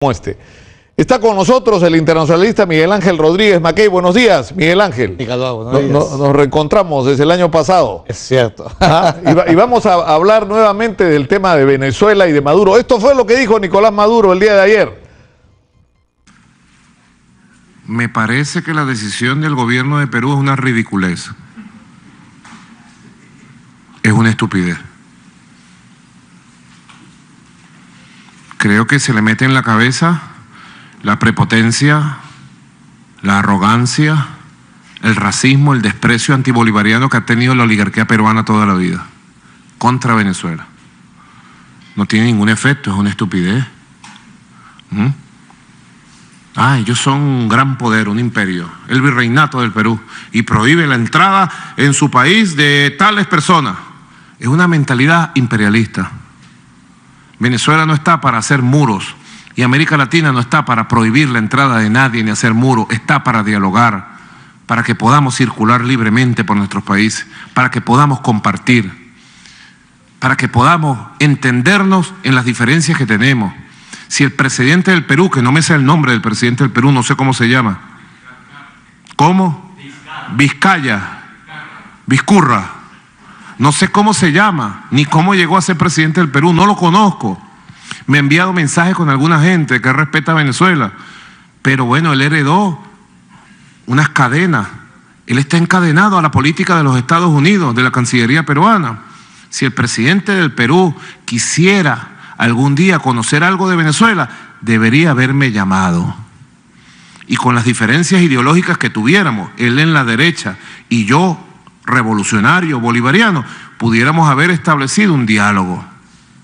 como este. Está con nosotros el internacionalista Miguel Ángel Rodríguez Mackey. Buenos días, Miguel Ángel. Nos reencontramos desde el año pasado. Es cierto. Y vamos a hablar nuevamente del tema de Venezuela y de Maduro. Esto fue lo que dijo Nicolás Maduro el día de ayer. Me parece que la decisión del gobierno de Perú es una ridiculez. Es una estupidez. Creo que se le mete en la cabeza la prepotencia, la arrogancia, el racismo, el desprecio antibolivariano que ha tenido la oligarquía peruana toda la vida contra Venezuela. No tiene ningún efecto, es una estupidez. Ellos son un gran poder, un imperio, el virreinato del Perú, y prohíbe la entrada en su país de tales personas. Es una mentalidad imperialista. Venezuela no está para hacer muros y América Latina no está para prohibir la entrada de nadie ni hacer muros, está para dialogar, para que podamos circular libremente por nuestros países, para que podamos compartir, para que podamos entendernos en las diferencias que tenemos. Si el presidente del Perú, que no me sé el nombre del presidente del Perú, no sé cómo se llama. ¿Cómo? Vizcaya. Vizcurra. No sé cómo se llama, ni cómo llegó a ser presidente del Perú, no lo conozco. Me ha enviado mensajes con alguna gente que respeta a Venezuela, pero bueno, él heredó unas cadenas. Él está encadenado a la política de los Estados Unidos, de la Cancillería peruana. Si el presidente del Perú quisiera algún día conocer algo de Venezuela, debería haberme llamado. Y con las diferencias ideológicas que tuviéramos, él en la derecha y yo, revolucionario, bolivariano, pudiéramos haber establecido un diálogo.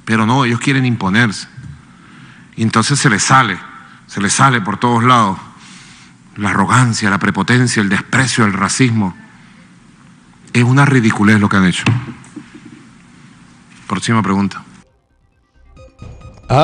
Pero no, ellos quieren imponerse. Y entonces se les sale por todos lados la arrogancia, la prepotencia, el desprecio, el racismo. Es una ridiculez lo que han hecho. Próxima pregunta.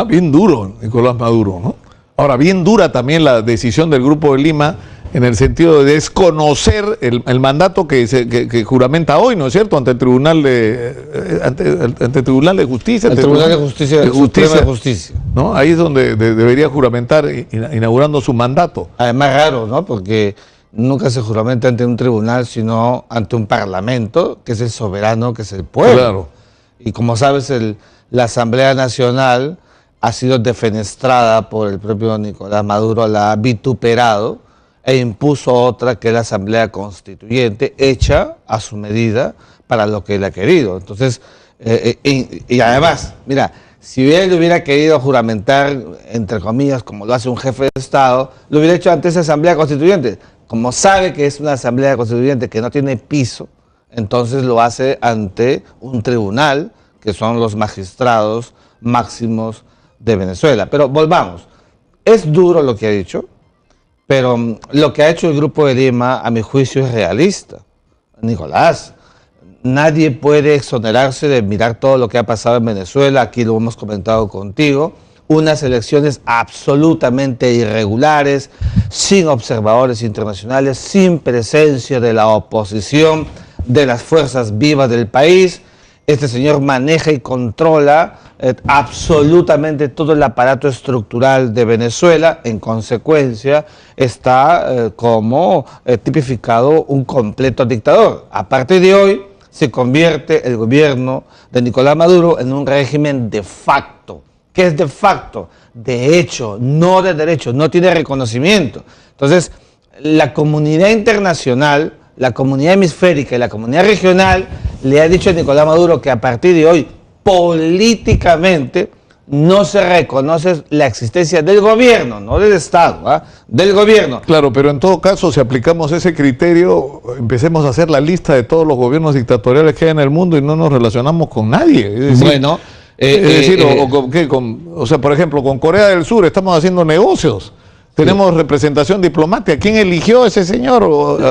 Bien duro Nicolás Maduro, ¿no? Ahora, bien dura también la decisión del Grupo de Lima en el sentido de desconocer el mandato que juramenta hoy, ¿no es cierto?, ante el Tribunal de Tribunal de Justicia. El Tribunal de Justicia, Suprema de Justicia. ¿No? Ahí es donde debería juramentar, inaugurando su mandato. Además, raro, ¿no? Porque nunca se juramenta ante un tribunal, sino ante un parlamento, que es el soberano, que es el pueblo. Claro. Y como sabes, la Asamblea Nacional ha sido defenestrada por el propio Nicolás Maduro, la ha vituperado e impuso otra, que es la Asamblea Constituyente, hecha a su medida para lo que él ha querido. Entonces, y además, mira, si él hubiera querido juramentar, entre comillas, como lo hace un jefe de Estado, lo hubiera hecho ante esa Asamblea Constituyente. Como sabe que es una Asamblea Constituyente que no tiene piso, entonces lo hace ante un tribunal, que son los magistrados máximos de Venezuela. Pero volvamos, es duro lo que ha dicho, pero lo que ha hecho el Grupo de Lima, a mi juicio, es realista. Nicolás, nadie puede exonerarse de mirar todo lo que ha pasado en Venezuela, aquí lo hemos comentado contigo, unas elecciones absolutamente irregulares, sin observadores internacionales, sin presencia de la oposición, de las fuerzas vivas del país. Este señor maneja y controla absolutamente todo el aparato estructural de Venezuela. En consecuencia, está como tipificado un completo dictador. A partir de hoy, se convierte el gobierno de Nicolás Maduro en un régimen de facto. ¿Qué es de facto? De hecho, no de derecho, no tiene reconocimiento. Entonces, la comunidad internacional, la comunidad hemisférica y la comunidad regional le ha dicho a Nicolás Maduro que a partir de hoy, políticamente, no se reconoce la existencia del gobierno, no del Estado, del gobierno. Claro, pero en todo caso, si aplicamos ese criterio, empecemos a hacer la lista de todos los gobiernos dictatoriales que hay en el mundo y no nos relacionamos con nadie. Es decir, bueno, o sea, por ejemplo, con Corea del Sur estamos haciendo negocios. Tenemos representación diplomática. ¿Quién eligió a ese señor?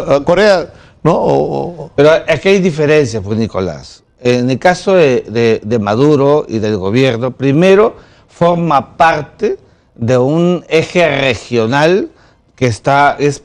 ¿A Corea? ¿No? Pero aquí hay diferencias, pues, Nicolás. En el caso de Maduro y del gobierno, primero forma parte de un eje regional que es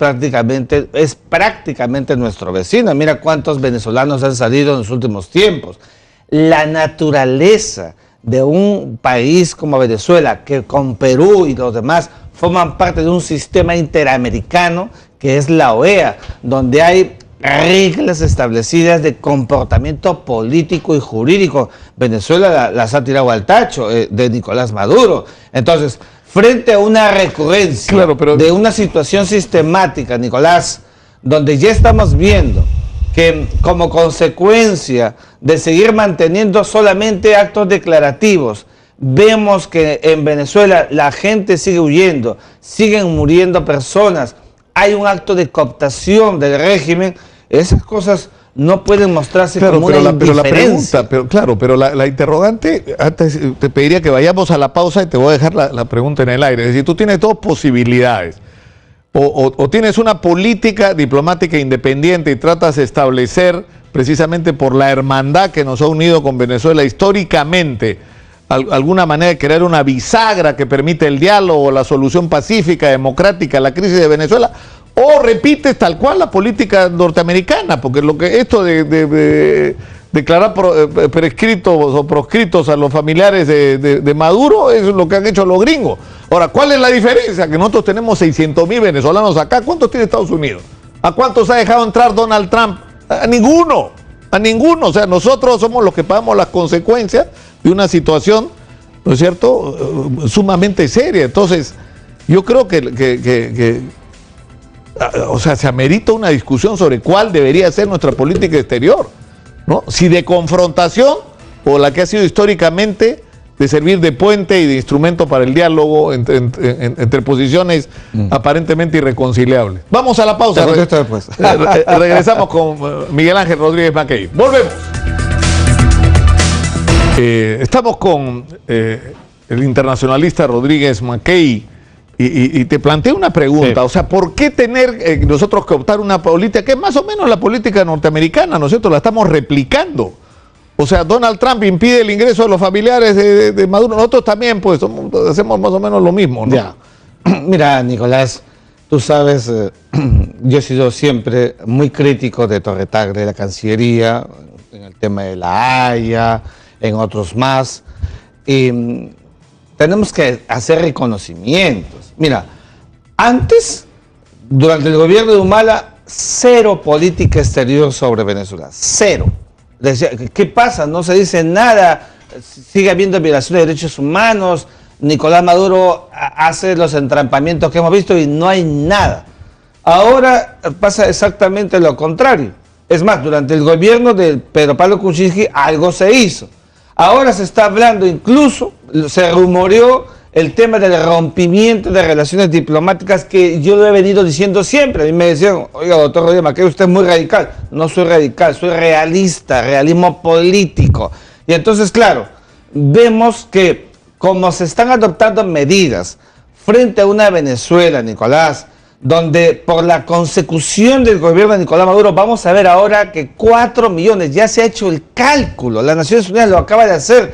prácticamente nuestro vecino. Mira cuántos venezolanos han salido en los últimos tiempos. La naturaleza de un país como Venezuela, que con Perú y los demás forman parte de un sistema interamericano que es la OEA, donde hay reglas establecidas de comportamiento político y jurídico. Venezuela las ha tirado al tacho de Nicolás Maduro. Entonces, frente a una recurrencia de una situación sistemática, Nicolás, donde ya estamos viendo que como consecuencia de seguir manteniendo solamente actos declarativos, vemos que en Venezuela la gente sigue huyendo, siguen muriendo personas, hay un acto de cooptación del régimen. Esas cosas no pueden mostrarse como una indiferencia. Pero la interrogante, antes te pediría que vayamos a la pausa y te voy a dejar la pregunta en el aire. Es decir, tú tienes dos posibilidades. O tienes una política diplomática independiente y tratas de establecer, precisamente por la hermandad que nos ha unido con Venezuela históricamente, alguna manera de crear una bisagra que permite el diálogo, la solución pacífica, democrática a la crisis de Venezuela, o repites tal cual la política norteamericana, porque esto de declarar prescritos o proscritos a los familiares de Maduro es lo que han hecho los gringos. Ahora, ¿cuál es la diferencia? Que nosotros tenemos 600.000 venezolanos acá. ¿Cuántos tiene Estados Unidos? ¿A cuántos ha dejado entrar Donald Trump? A ninguno. A ninguno. O sea, nosotros somos los que pagamos las consecuencias de una situación, ¿no es cierto?, sumamente seria. Entonces, yo creo que o sea, se amerita una discusión sobre cuál debería ser nuestra política exterior, ¿no? Si de confrontación o la que ha sido históricamente de servir de puente y de instrumento para el diálogo entre posiciones aparentemente irreconciliables. Vamos a la pausa. Regresamos con Miguel Ángel Rodríguez Mackey. Volvemos. Estamos con el internacionalista Rodríguez Mackey. Y te planteo una pregunta, o sea, ¿por qué tener nosotros que optar una política que es más o menos la política norteamericana, ¿no es cierto? La estamos replicando. O sea, Donald Trump impide el ingreso de los familiares de Maduro. Nosotros también, pues, hacemos más o menos lo mismo, ¿no? Ya. Mira, Nicolás, tú sabes, yo he sido siempre muy crítico de Torre Tagle, de la Cancillería, en el tema de la Haya, en otros más. Y tenemos que hacer reconocimientos. Mira, antes, durante el gobierno de Humala, cero política exterior sobre Venezuela, cero. Decía, ¿qué pasa? No se dice nada, sigue habiendo violación de derechos humanos, Nicolás Maduro hace los entrampamientos que hemos visto y no hay nada. Ahora pasa exactamente lo contrario. Es más, durante el gobierno de Pedro Pablo Kuczynski algo se hizo. Ahora se está hablando, incluso se rumoreó el tema del rompimiento de relaciones diplomáticas, que yo lo he venido diciendo siempre. A mí me decían, oiga, doctor Rodríguez Mackey, usted es muy radical. No soy radical, soy realista, realismo político. Y entonces, claro, vemos que como se están adoptando medidas frente a una Venezuela, Nicolás, donde por la consecución del gobierno de Nicolás Maduro vamos a ver ahora que 4 millones, ya se ha hecho el cálculo, las Naciones Unidas lo acaba de hacer,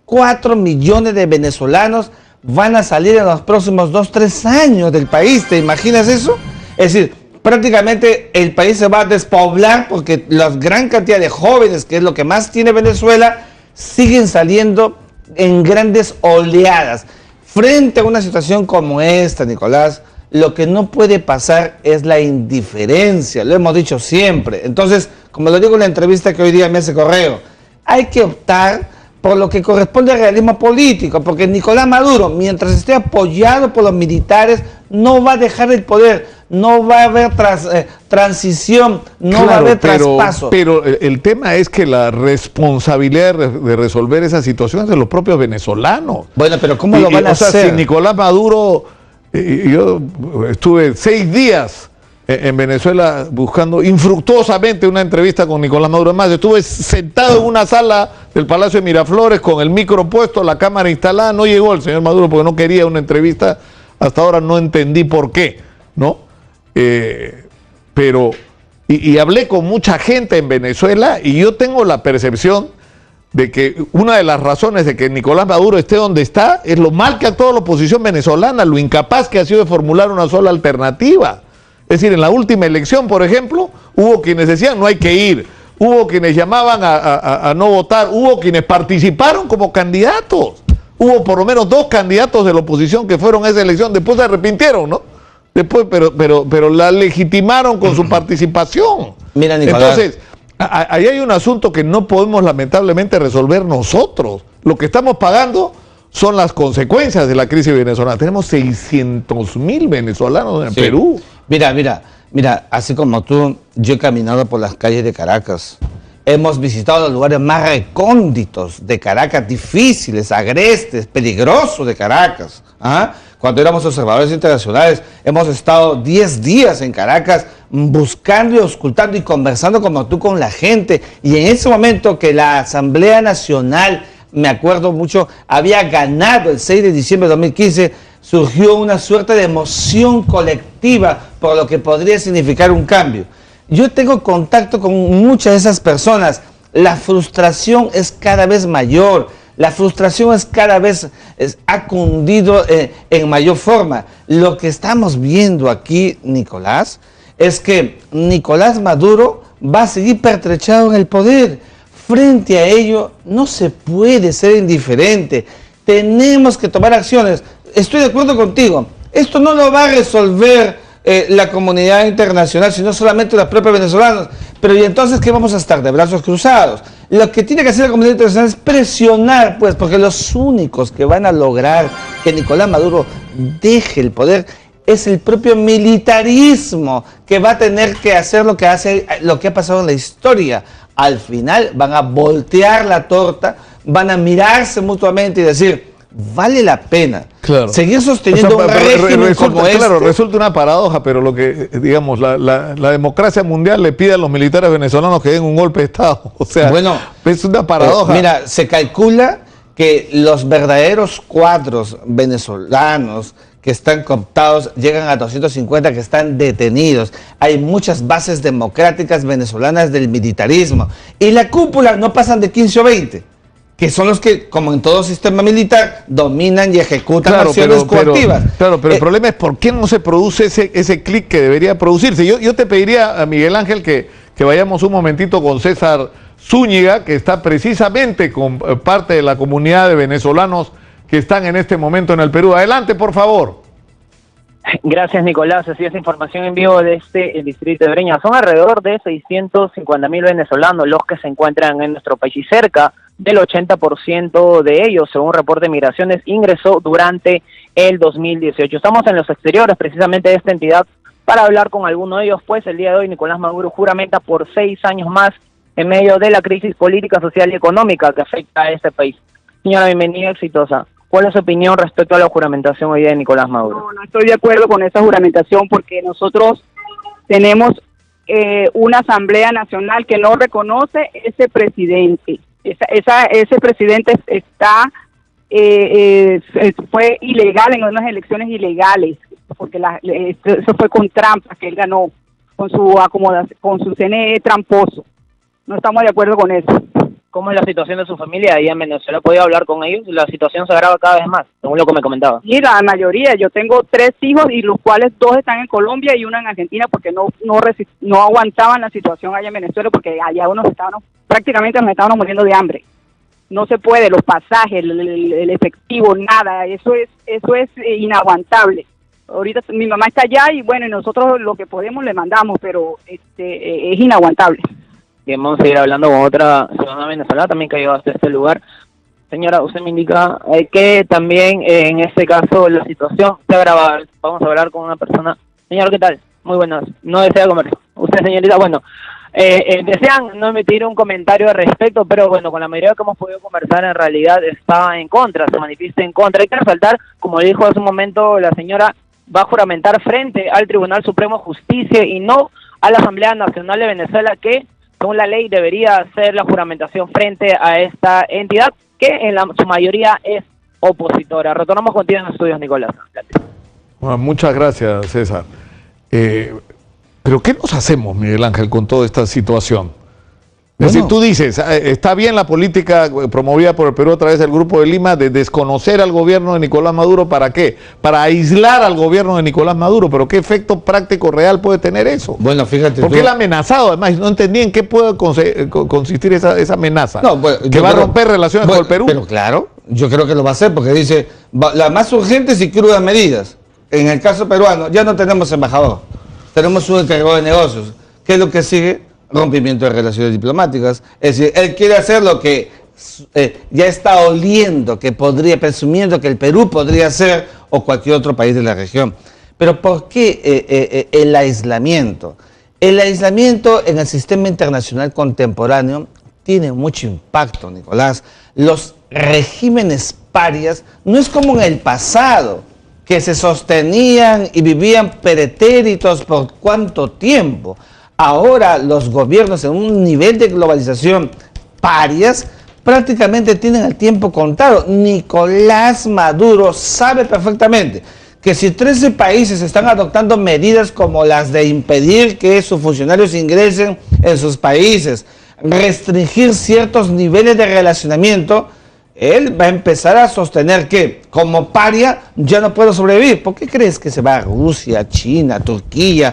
4 millones de venezolanos van a salir en los próximos 2-3 años del país. ¿Te imaginas eso? Es decir, prácticamente el país se va a despoblar porque la gran cantidad de jóvenes, que es lo que más tiene Venezuela, siguen saliendo en grandes oleadas. Frente a una situación como esta, Nicolás, lo que no puede pasar es la indiferencia, lo hemos dicho siempre. Entonces, como lo digo en la entrevista que hoy día me hace Correo, hay que optar por lo que corresponde al realismo político, porque Nicolás Maduro, mientras esté apoyado por los militares, no va a dejar el poder, no va a haber transición, no va a haber traspaso. Pero el tema es que la responsabilidad de resolver esa situación es de los propios venezolanos. Bueno, pero ¿cómo lo van a hacer? O sea, si Nicolás Maduro, yo estuve 6 días en Venezuela buscando infructuosamente una entrevista con Nicolás Maduro. Además, estuve sentado en una sala del Palacio de Miraflores con el micro puesto, la cámara instalada. No llegó el señor Maduro porque no quería una entrevista. Hasta ahora no entendí por qué, ¿no? Pero hablé con mucha gente en Venezuela y yo tengo la percepción de que una de las razones de que Nicolás Maduro esté donde está es lo mal que ha actuado la oposición venezolana, lo incapaz que ha sido de formular una sola alternativa. Es decir, en la última elección, por ejemplo, hubo quienes decían no hay que ir. hubo quienes llamaban a no votar, hubo quienes participaron como candidatos. Hubo por lo menos 2 candidatos de la oposición que fueron a esa elección, después se arrepintieron, ¿no? Después, pero la legitimaron con su participación. Mira, Nicolás. Entonces, ahí hay un asunto que no podemos lamentablemente resolver nosotros. Lo que estamos pagando son las consecuencias de la crisis venezolana. Tenemos 600,000 venezolanos en Perú. Mira, así como tú, yo he caminado por las calles de Caracas. Hemos visitado los lugares más recónditos de Caracas, difíciles, agrestes, peligrosos de Caracas. ¿Ah? Cuando éramos observadores internacionales, hemos estado 10 días en Caracas buscando y auscultando y conversando como tú con la gente. Y en ese momento que la Asamblea Nacional, me acuerdo mucho, había ganado el 6 de diciembre de 2015, surgió una suerte de emoción colectiva por lo que podría significar un cambio. Yo tengo contacto con muchas de esas personas. La frustración es cada vez mayor. La frustración es cada vez ha cundido en mayor forma. Lo que estamos viendo aquí, Nicolás, es que Nicolás Maduro va a seguir pertrechado en el poder. Frente a ello, no se puede ser indiferente. Tenemos que tomar acciones. Estoy de acuerdo contigo. Esto no lo va a resolver la comunidad internacional, sino solamente los propios venezolanos. Pero ¿y entonces qué vamos a estar? De brazos cruzados. Lo que tiene que hacer la comunidad internacional es presionar, pues, porque los únicos que van a lograr que Nicolás Maduro deje el poder es el propio militarismo, que va a tener que hacer lo que ha pasado en la historia. Al final van a voltear la torta, van a mirarse mutuamente y decir, vale la pena seguir sosteniendo un régimen como este. Claro, resulta una paradoja, pero lo que, digamos, la democracia mundial le pide a los militares venezolanos que den un golpe de Estado. O sea, bueno, es una paradoja. Mira, se calcula que los verdaderos cuadros venezolanos que están cooptados llegan a 250 que están detenidos. Hay muchas bases democráticas venezolanas del militarismo. Y la cúpula no pasan de 15 o 20. Que son los que, como en todo sistema militar, dominan y ejecutan acciones coactivas. Pero el problema es por qué no se produce ese clic que debería producirse. Yo te pediría a Miguel Ángel que vayamos un momentito con César Zúñiga, que está precisamente con parte de la comunidad de venezolanos que están en este momento en el Perú. Adelante, por favor. Gracias, Nicolás. Así es, información en vivo desde el distrito de Breña. Son alrededor de 650,000 venezolanos los que se encuentran en nuestro país y cerca del 80% de ellos, según reporte de migraciones, ingresó durante el 2018. Estamos en los exteriores precisamente de esta entidad para hablar con alguno de ellos, pues el día de hoy Nicolás Maduro juramenta por 6 años más en medio de la crisis política, social y económica que afecta a este país. Señora, bienvenida, exitosa. ¿Cuál es su opinión respecto a la juramentación hoy día de Nicolás Maduro? No estoy de acuerdo con esa juramentación porque nosotros tenemos una Asamblea Nacional que no reconoce ese presidente. Ese presidente fue ilegal en unas elecciones ilegales, porque eso fue con trampas que él ganó, con su acomodación, con su CNE tramposo. No estamos de acuerdo con eso. ¿Cómo es la situación de su familia ahí en Venezuela? ¿Ha podido hablar con ellos? La situación se agrava cada vez más, según lo que me comentaba. Sí, la mayoría. Yo tengo 3 hijos y los cuales 2 están en Colombia y 1 en Argentina porque no aguantaban la situación allá en Venezuela porque allá prácticamente nos estábamos muriendo de hambre. No se puede, los pasajes, el efectivo, nada. Eso es inaguantable. Ahorita mi mamá está allá y bueno, y nosotros lo que podemos le mandamos, pero es inaguantable. Y vamos a seguir hablando con otra ciudadana venezolana también que ha llegado hasta este lugar. Señora, usted me indica que también en este caso la situación se agrava. Vamos a hablar con una persona. Señor, ¿qué tal? Muy buenas. No desea comer. Usted, señorita, bueno, desean no emitir un comentario al respecto, pero bueno, con la mayoría que hemos podido conversar en realidad está en contra, se manifiesta en contra. Hay que resaltar, como dijo hace un momento la señora, va a juramentar frente al Tribunal Supremo de Justicia y no a la Asamblea Nacional de Venezuela, que según la ley debería hacer la juramentación frente a esta entidad que en su mayoría es opositora. Retornamos contigo en los estudios, Nicolás. Bueno, muchas gracias, César. Pero ¿qué nos hacemos, Miguel Ángel, con toda esta situación? Es decir, tú dices, está bien la política promovida por el Perú a través del Grupo de Lima de desconocer al gobierno de Nicolás Maduro. ¿Para qué? Para aislar al gobierno de Nicolás Maduro. Pero ¿qué efecto práctico real puede tener eso? Bueno, fíjate. Porque él ha amenazado, además, no entendí en qué puede consistir esa amenaza. No, bueno, que va a romper relaciones con el Perú. Pero claro, yo creo que lo va a hacer porque dice, las más urgentes y crudas medidas. En el caso peruano, ya no tenemos embajador, tenemos un encargado de negocios. ¿Qué es lo que sigue? Rompimiento de relaciones diplomáticas. Es decir, él quiere hacer lo que ya está oliendo, que podría, presumiendo que el Perú podría hacer o cualquier otro país de la región. Pero ¿por qué el aislamiento? El aislamiento en el sistema internacional contemporáneo tiene mucho impacto, Nicolás. Los regímenes parias no es como en el pasado, que se sostenían y vivían pretéritos por cuánto tiempo. Ahora los gobiernos en un nivel de globalización parias prácticamente tienen el tiempo contado. Nicolás Maduro sabe perfectamente que si 13 países están adoptando medidas como las de impedir que sus funcionarios ingresen en sus países, restringir ciertos niveles de relacionamiento, él va a empezar a sostener que como paria ya no puedo sobrevivir. ¿Por qué crees que se va a Rusia, China, Turquía,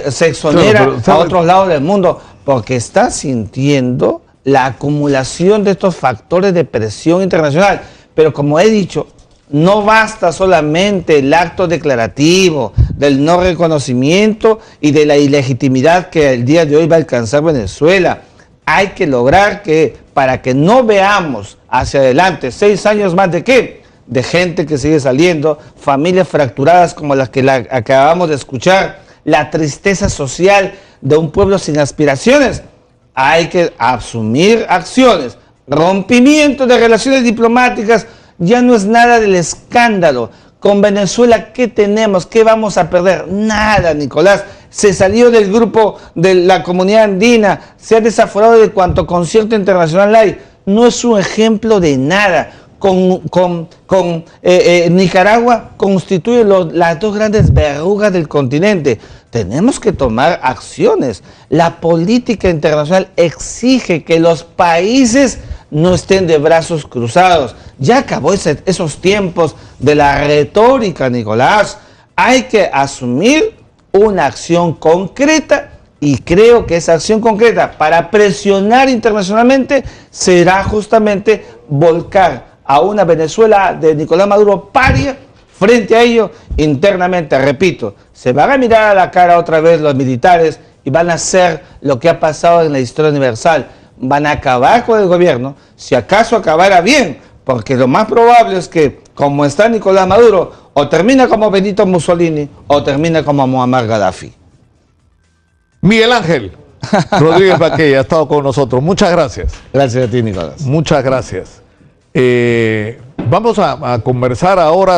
se exonera a otros lados del mundo? Porque está sintiendo la acumulación de estos factores de presión internacional. Pero como he dicho, no basta solamente el acto declarativo del no reconocimiento y de la ilegitimidad que el día de hoy va a alcanzar Venezuela. Hay que lograr que, para que no veamos hacia adelante 6 años más de qué, de gente que sigue saliendo, familias fracturadas como las que acabamos de escuchar, la tristeza social de un pueblo sin aspiraciones, hay que asumir acciones. Rompimiento de relaciones diplomáticas ya no es nada del escándalo. Con Venezuela, ¿qué tenemos? ¿Qué vamos a perder? Nada, Nicolás. Se salió del grupo de la comunidad andina, se ha desaforado de cuanto concierto internacional hay. No es un ejemplo de nada. Nicaragua constituye las dos grandes verrugas del continente. Tenemos que tomar acciones. La política internacional exige que los países no estén de brazos cruzados. Ya acabó esos tiempos de la retórica, Nicolás. Hay que asumir una acción concreta y creo que esa acción concreta para presionar internacionalmente será justamente volcar a una Venezuela de Nicolás Maduro paria. Frente a ello, internamente, repito, se van a mirar a la cara otra vez los militares y van a hacer lo que ha pasado en la historia universal. Van a acabar con el gobierno, si acaso acabara bien, porque lo más probable es que, como está Nicolás Maduro, o termina como Benito Mussolini o termina como Muammar Gaddafi. Miguel Ángel Rodríguez Baquey ha estado con nosotros. Muchas gracias. Gracias a ti, Nicolás. Muchas gracias. Vamos a conversar ahora